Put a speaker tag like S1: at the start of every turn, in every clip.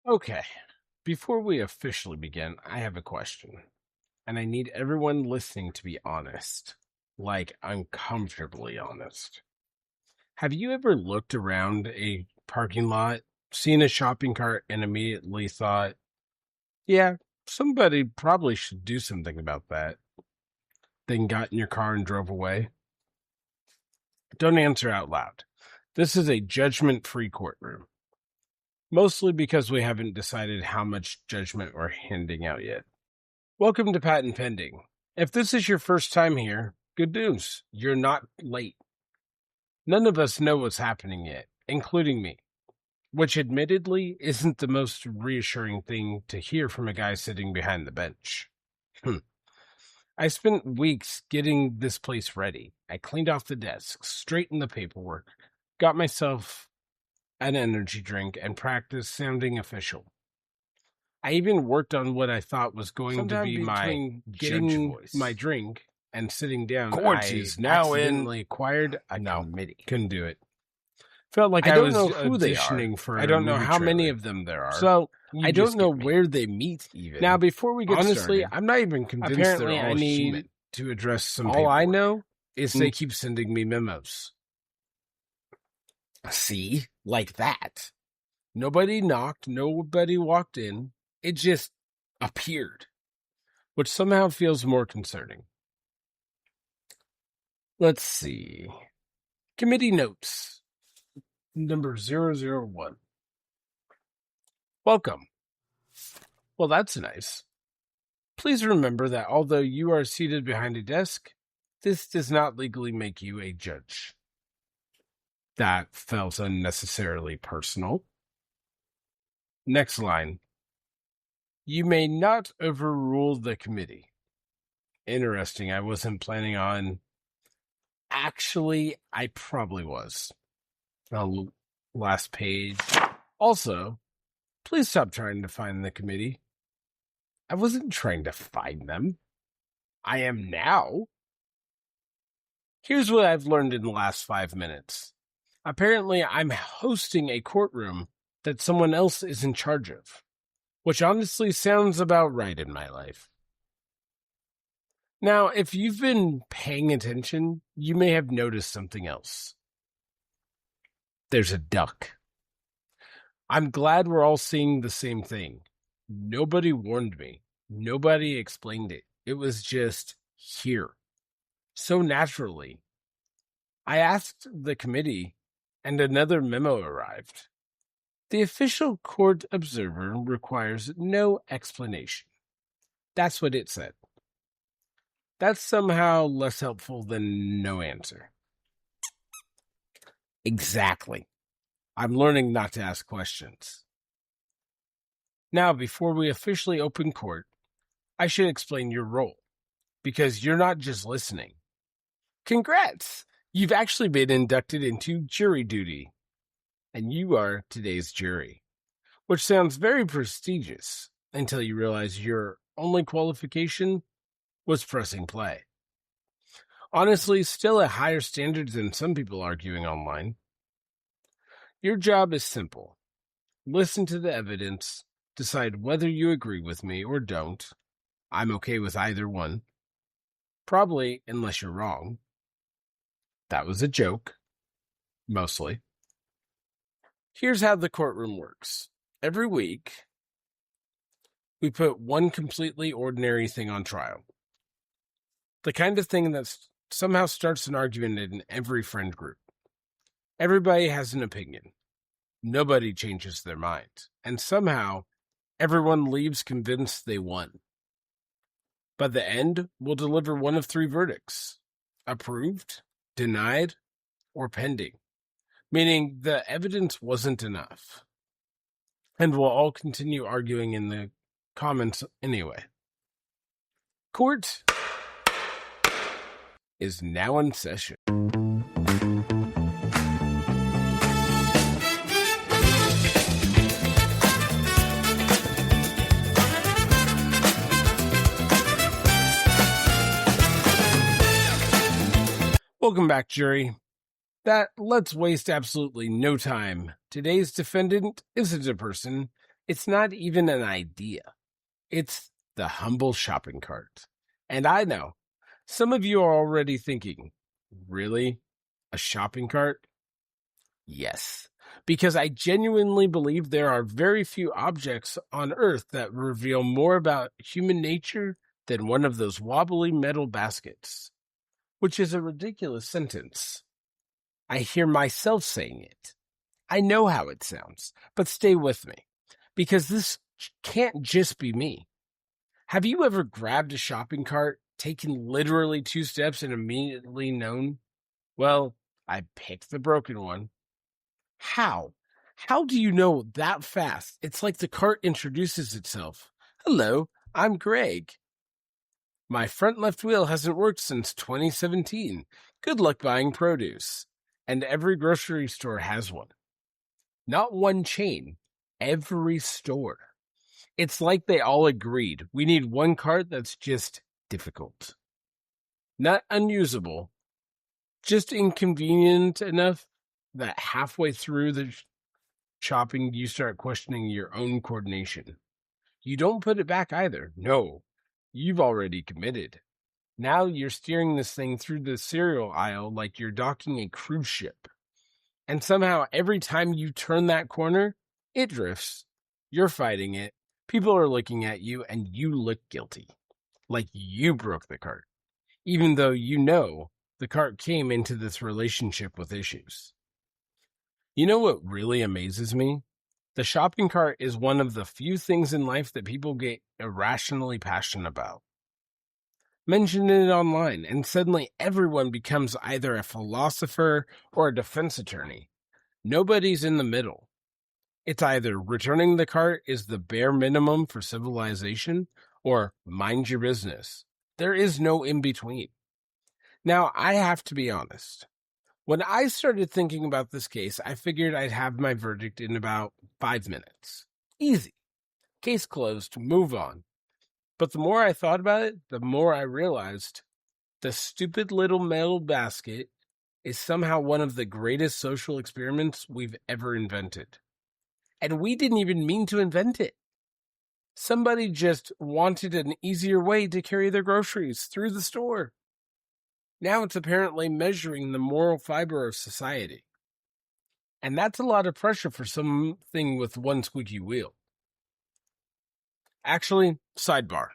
S1: Okay, before we officially begin, I have a question, and I need everyone listening to be honest, like uncomfortably honest. Have you ever looked around a parking lot, seen a shopping cart, and immediately thought, yeah, somebody probably should do something about that, then got in your car and drove away? Don't answer out loud. This is a judgment free courtroom, mostly because we haven't decided how much judgment we're handing out yet. Welcome to Patent Pending. If this is your first time here, good news. You're not late. None of us know what's happening yet, including me, which admittedly isn't the most reassuring thing to hear from a guy sitting behind the bench. I spent weeks getting this place ready. I cleaned off the desks, straightened the paperwork, got myself an energy drink, and practiced sounding official. I even worked on what I thought was going to be my getting voice. My drink and sitting down.
S2: Court is now
S1: accidentally acquired a committee. Couldn't do it. Felt like
S2: I
S1: I
S2: don't
S1: was
S2: know who they are.
S1: auditioning for.
S2: I don't know
S1: movie
S2: how many
S1: trailer.
S2: of them there are.
S1: So
S2: I don't know where they meet even.
S1: Now, before we get
S2: Honestly,
S1: started,
S2: I'm not even convinced
S1: apparently
S2: they're all
S1: I need
S2: human.
S1: to address some.
S2: All I
S1: paperwork.
S2: know
S1: is they keep sending me memos.
S2: See? Like that. Nobody knocked, nobody walked in. It just appeared.
S1: Which somehow feels more concerning. Let's see. Committee notes. Number 001. Welcome. Well, that's nice. Please remember that although you are seated behind a desk, this does not legally make you a judge. That felt unnecessarily personal. Next line. You may not overrule the committee. Interesting. I wasn't planning on. Actually, I probably was. Last page. Also, please stop trying to find the committee. I wasn't trying to find them. I am now. Here's what I've learned in the last 5 minutes. Apparently, I'm hosting a courtroom that someone else is in charge of, which honestly sounds about right in my life. Now, if you've been paying attention, you may have noticed something else. There's a duck. I'm glad we're all seeing the same thing. Nobody warned me. Nobody explained it. It was just here. So naturally. I asked the committee, and another memo arrived. The official court observer requires no explanation. That's what it said. That's somehow less helpful than no answer. Exactly. I'm learning not to ask questions. Now, before we officially open court, I should explain your role, because you're not just listening. Congrats! You've actually been inducted into jury duty, and you are today's jury, which sounds very prestigious until you realize your only qualification was pressing play. Honestly, still at higher standards than some people arguing online. Your job is simple. Listen to the evidence, decide whether you agree with me or don't. I'm okay with either one. Probably, unless you're wrong. That was a joke. Mostly. Here's how the courtroom works. Every week, we put one completely ordinary thing on trial. The kind of thing that somehow starts an argument in every friend group. Everybody has an opinion. Nobody changes their mind. And somehow, everyone leaves convinced they won. By the end, we'll deliver one of 3 verdicts. Approved, denied, or pending. Meaning the evidence wasn't enough. And we'll all continue arguing in the comments anyway. Court is now in session. Welcome back, jury. Let's waste absolutely no time. Today's defendant isn't a person, It's not even an idea. It's the humble shopping cart. And I know some of you are already thinking, really? A shopping cart? Yes, because I genuinely believe there are very few objects on Earth that reveal more about human nature than one of those wobbly metal baskets, which is a ridiculous sentence. I hear myself saying it. I know how it sounds, but stay with me, because this can't just be me. Have you ever grabbed a shopping cart, taken literally 2 steps, and immediately known, well, I picked the broken one? How? How do you know that fast? It's like the cart introduces itself. Hello, I'm Greg. My front left wheel hasn't worked since 2017. Good luck buying produce. And every grocery store has one. Not one chain, every store. It's like they all agreed. We need one cart that's just difficult. Not unusable, just inconvenient enough that halfway through the shopping, you start questioning your own coordination. You don't put it back either. No, you've already committed. Now you're steering this thing through the cereal aisle like you're docking a cruise ship. And somehow, every time you turn that corner, it drifts. You're fighting it. People are looking at you, and you look guilty. Like you broke the cart. Even though you know the cart came into this relationship with issues. You know what really amazes me? The shopping cart is one of the few things in life that people get irrationally passionate about. Mention it online, and suddenly everyone becomes either a philosopher or a defense attorney. Nobody's in the middle. It's either returning the cart is the bare minimum for civilization, or mind your business. There is no in between. Now, I have to be honest. When I started thinking about this case, I figured I'd have my verdict in about 5 minutes. Easy. Case closed, move on. But the more I thought about it, the more I realized the stupid little metal basket is somehow one of the greatest social experiments we've ever invented. And we didn't even mean to invent it. Somebody just wanted an easier way to carry their groceries through the store. Now it's apparently measuring the moral fiber of society. And that's a lot of pressure for something with one squeaky wheel. Actually, sidebar.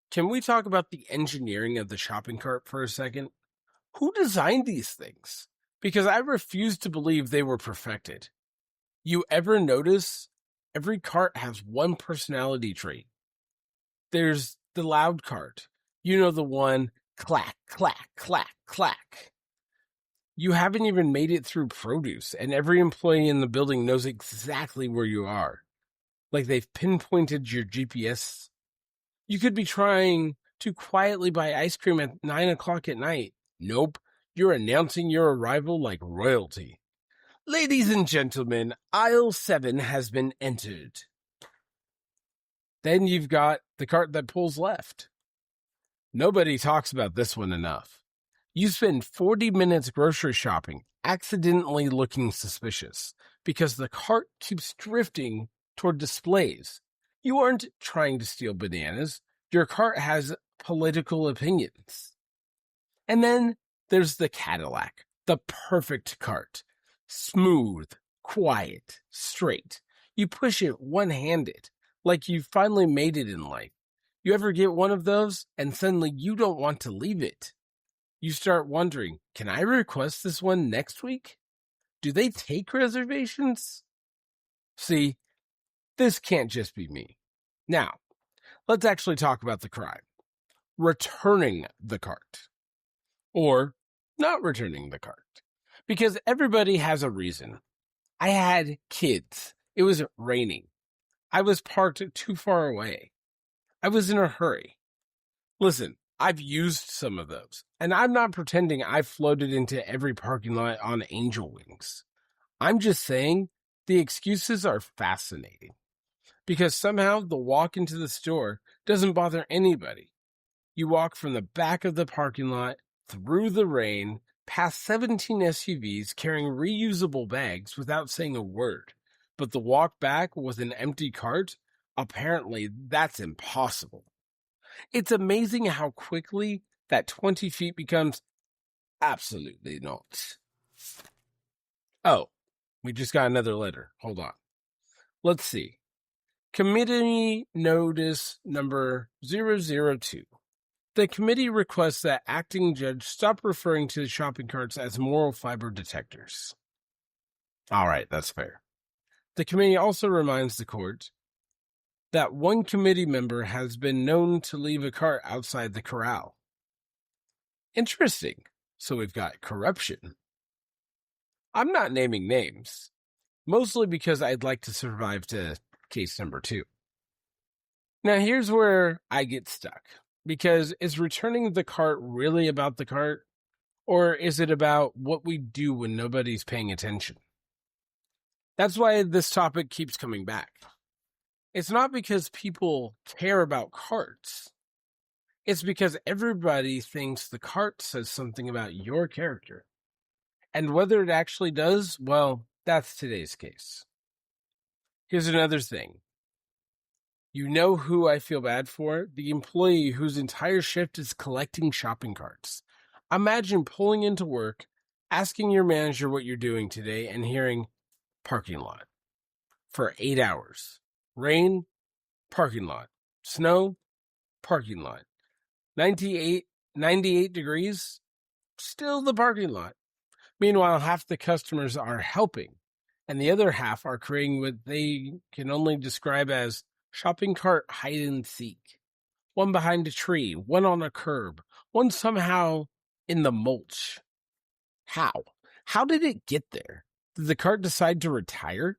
S1: Can we talk about the engineering of the shopping cart for a second? Who designed these things? Because I refuse to believe they were perfected. You ever notice every cart has one personality trait? There's the loud cart. You know, the one clack, clack, clack, clack. You haven't even made it through produce, and every employee in the building knows exactly where you are. Like they've pinpointed your GPS. You could be trying to quietly buy ice cream at 9 o'clock at night. Nope, you're announcing your arrival like royalty. Ladies and gentlemen, aisle 7 has been entered. Then you've got the cart that pulls left. Nobody talks about this one enough. You spend 40 minutes grocery shopping, accidentally looking suspicious, because the cart keeps drifting toward displays. You aren't trying to steal bananas. Your cart has political opinions. And then there's the Cadillac, the perfect cart. Smooth, quiet, straight. You push it one-handed, like you've finally made it in life. You ever get one of those, and suddenly you don't want to leave it? You start wondering, can I request this one next week? Do they take reservations? See, this can't just be me. Now, let's actually talk about the crime. Returning the cart. Or not returning the cart. Because everybody has a reason. I had kids. It was raining. I was parked too far away. I was in a hurry. Listen, I've used some of those, and I'm not pretending I've floated into every parking lot on angel wings. I'm just saying the excuses are fascinating. Because somehow the walk into the store doesn't bother anybody. You walk from the back of the parking lot, through the rain, past 17 SUVs carrying reusable bags without saying a word. But the walk back with an empty cart, apparently that's impossible. It's amazing how quickly that 20 feet becomes absolutely not. Oh, we just got another letter. Hold on. Let's see. Committee notice number 002. The committee requests that acting judge stop referring to the shopping carts as moral fiber detectors. All right, that's fair. The committee also reminds the court that one committee member has been known to leave a cart outside the corral. Interesting. So we've got corruption. I'm not naming names, mostly because I'd like to survive to case number 2. Now here's where I get stuck, because is returning the cart really about the cart, or is it about what we do when nobody's paying attention? That's why this topic keeps coming back. It's not because people care about carts. It's because everybody thinks the cart says something about your character. And whether it actually does, well, that's today's case. Here's another thing. You know who I feel bad for? The employee whose entire shift is collecting shopping carts. Imagine pulling into work, asking your manager what you're doing today, and hearing parking lot for 8 hours. Rain, parking lot. Snow, parking lot. 98 degrees, still the parking lot. Meanwhile, half the customers are helping, and the other half are creating what they can only describe as shopping cart hide and seek. One behind a tree, one on a curb, one somehow in the mulch. How? How did it get there? Did the cart decide to retire?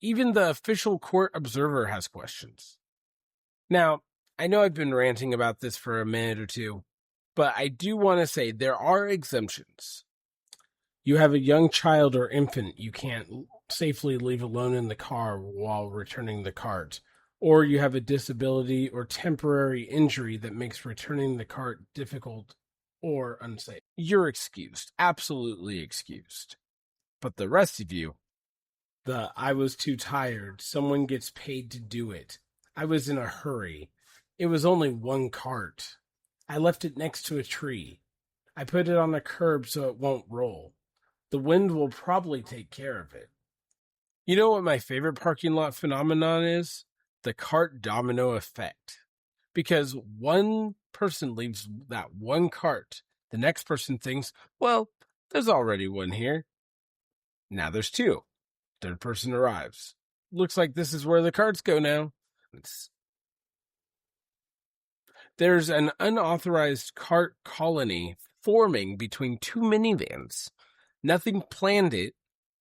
S1: Even the official court observer has questions. Now, I know I've been ranting about this for a minute or two, but I do want to say there are exemptions. You have a young child or infant you can't safely leave alone in the car while returning the cart, or you have a disability or temporary injury that makes returning the cart difficult or unsafe. You're excused, absolutely excused. But the rest of you, I was too tired, someone gets paid to do it, I was in a hurry, it was only one cart, I left it next to a tree, I put it on a curb so it won't roll, the wind will probably take care of it. You know what my favorite parking lot phenomenon is? The cart domino effect. Because one person leaves that one cart, the next person thinks, well, there's already one here. Now there's 2. Third person arrives. Looks like this is where the carts go now. There's an unauthorized cart colony forming between 2 minivans. Nothing planned it.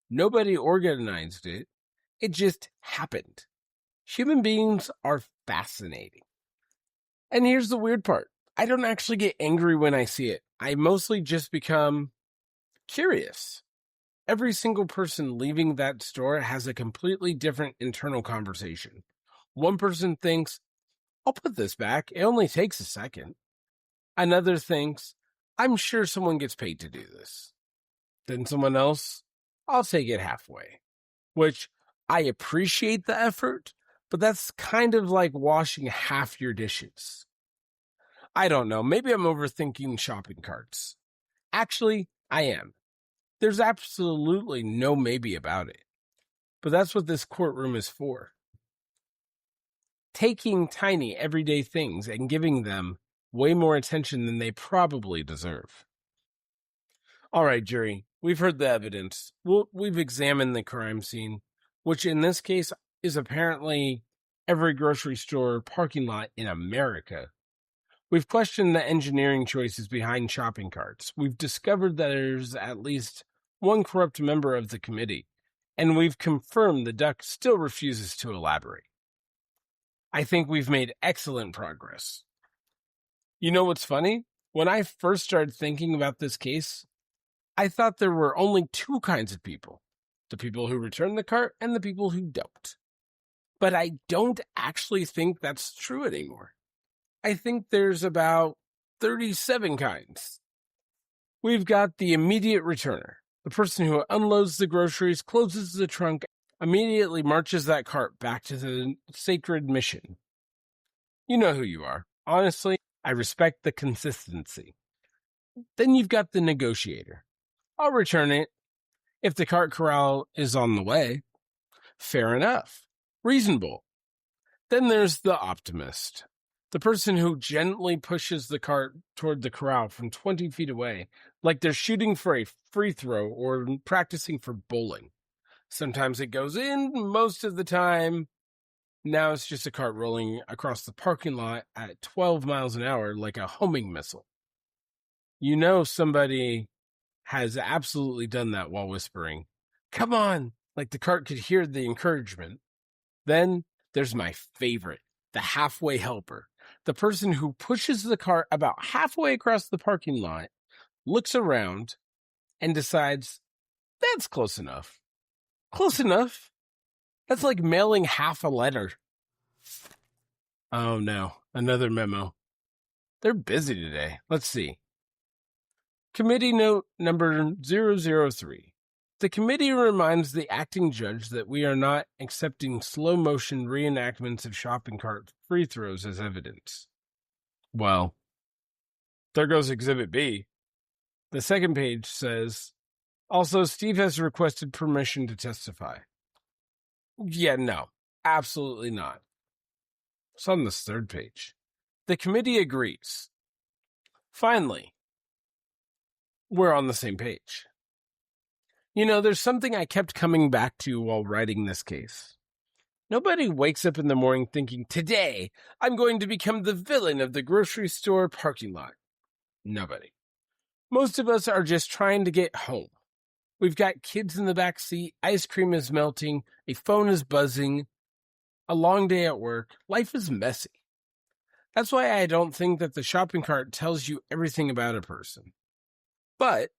S1: Nobody organized it. It just happened. Human beings are fascinating. And here's the weird part. I don't actually get angry when I see it. I mostly just become curious. Every single person leaving that store has a completely different internal conversation. One person thinks, I'll put this back. It only takes a second. Another thinks, I'm sure someone gets paid to do this. Then someone else, I'll take it halfway. Which I appreciate the effort, but that's kind of like washing half your dishes. I don't know. Maybe I'm overthinking shopping carts. Actually, I am. There's absolutely no maybe about it. But that's what this courtroom is for. Taking tiny everyday things and giving them way more attention than they probably deserve. All right, jury, we've heard the evidence. We've examined the crime scene, which in this case is apparently every grocery store parking lot in America. We've questioned the engineering choices behind shopping carts. We've discovered that there's at least one corrupt member of the committee, and we've confirmed the duck still refuses to elaborate. I think we've made excellent progress. You know what's funny? When I first started thinking about this case, I thought there were only 2 kinds of people. The people who return the cart and the people who don't. But I don't actually think that's true anymore. I think there's about 37 kinds. We've got the immediate returner, The person who unloads the groceries, closes the trunk, immediately marches that cart back to the sacred mission. You know who you are. Honestly, I respect the consistency. Then you've got the negotiator. I'll return it if the cart corral is on the way. Fair enough. Reasonable. Then there's the optimist. The person who gently pushes the cart toward the corral from 20 feet away, like they're shooting for a free throw or practicing for bowling. Sometimes it goes in, most of the time. Now it's just a cart rolling across the parking lot at 12 miles an hour like a homing missile. You know somebody has absolutely done that while whispering, "Come on," like the cart could hear the encouragement. Then there's my favorite, the halfway helper. The person who pushes the cart about halfway across the parking lot, looks around, and decides, that's close enough. Close enough? That's like mailing half a letter. Oh no, another memo. They're busy today. Let's see. Committee note number 003. The committee reminds the acting judge that we are not accepting slow-motion reenactments of shopping cart free throws as evidence. Well, there goes Exhibit B. The second page says, also, Steve has requested permission to testify. Yeah, no, absolutely not. It's on this third page. The committee agrees. Finally, we're on the same page. You know, there's something I kept coming back to while writing this case. Nobody wakes up in the morning thinking, today, I'm going to become the villain of the grocery store parking lot. Nobody. Most of us are just trying to get home. We've got kids in the back seat, ice cream is melting, a phone is buzzing, a long day at work. Life is messy. That's why I don't think that the shopping cart tells you everything about a person. But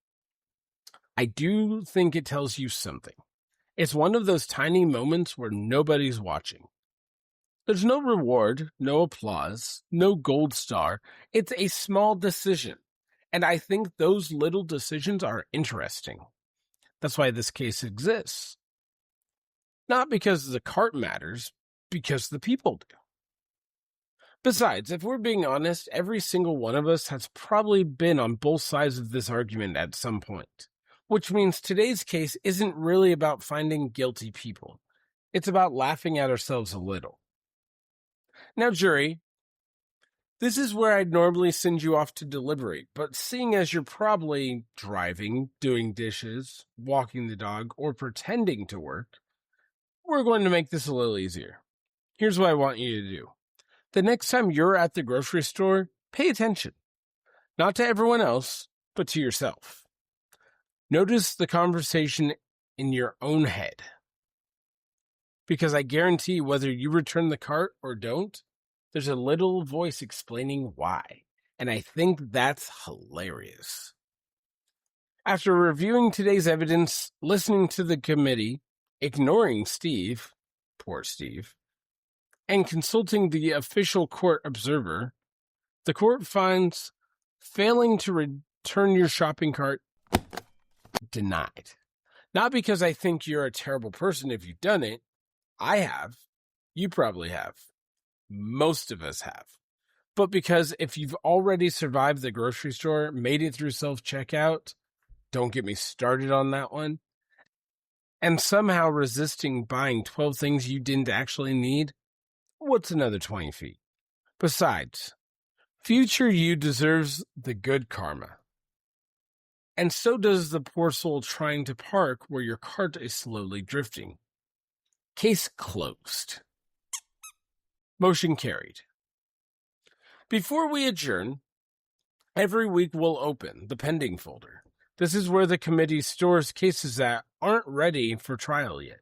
S1: I do think it tells you something. It's one of those tiny moments where nobody's watching. There's no reward, no applause, no gold star. It's a small decision. And I think those little decisions are interesting. That's why this case exists. Not because the cart matters, because the people do. Besides, if we're being honest, every single one of us has probably been on both sides of this argument at some point. Which means today's case isn't really about finding guilty people. It's about laughing at ourselves a little. Now, jury, this is where I'd normally send you off to deliberate, but seeing as you're probably driving, doing dishes, walking the dog, or pretending to work, we're going to make this a little easier. Here's what I want you to do. The next time you're at the grocery store, pay attention. Not to everyone else, but to yourself. Notice the conversation in your own head. Because I guarantee whether you return the cart or don't, there's a little voice explaining why. And I think that's hilarious. After reviewing today's evidence, listening to the committee, ignoring Steve, poor Steve, and consulting the official court observer, the court finds failing to return your shopping cart denied. Not because I think you're a terrible person if you've done it. I have. You probably have. Most of us have. But because if you've already survived the grocery store, made it through self-checkout, don't get me started on that one, and somehow resisting buying 12 things you didn't actually need, what's another 20 feet? Besides, future you deserves the good karma. And so does the poor soul trying to park where your cart is slowly drifting. Case closed. Motion carried. Before we adjourn, every week we'll open the pending folder. This is where the committee stores cases that aren't ready for trial yet.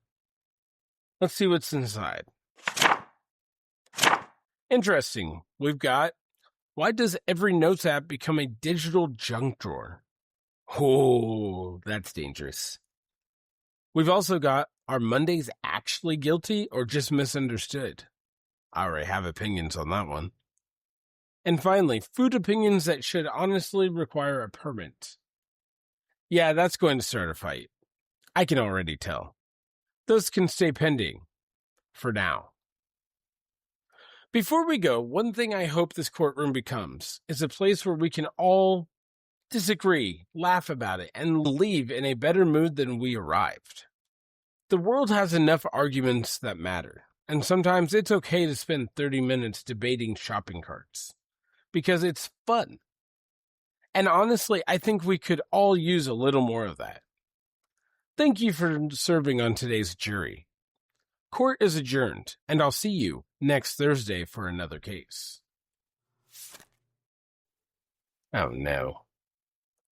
S1: Let's see what's inside. Interesting. We've got, why does every notes app become a digital junk drawer? Oh, that's dangerous. We've also got, are Mondays actually guilty or just misunderstood? I already have opinions on that one. And finally, food opinions that should honestly require a permit. Yeah, that's going to start a fight. I can already tell. Those can stay pending for now. Before we go, one thing I hope this courtroom becomes is a place where we can all disagree, laugh about it, and leave in a better mood than we arrived. The world has enough arguments that matter, and sometimes it's okay to spend 30 minutes debating shopping carts because it's fun. And honestly, I think we could all use a little more of that. Thank you for serving on today's jury. Court is adjourned, and I'll see you next Thursday for another case. Oh no.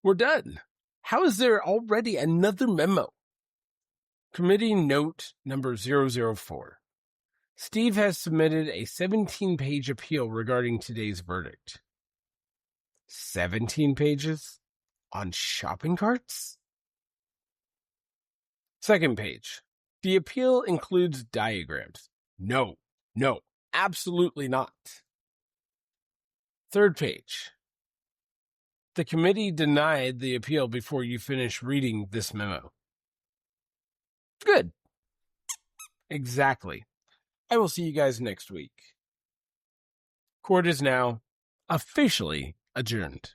S1: We're done. How is there already another memo? Committee note number 004. Steve has submitted a 17-page appeal regarding today's verdict. 17 pages? On shopping carts? Second page. The appeal includes diagrams. No, absolutely not. Third page. The committee denied the appeal before you finish reading this memo. Good. Exactly. I will see you guys next week. Court is now officially adjourned.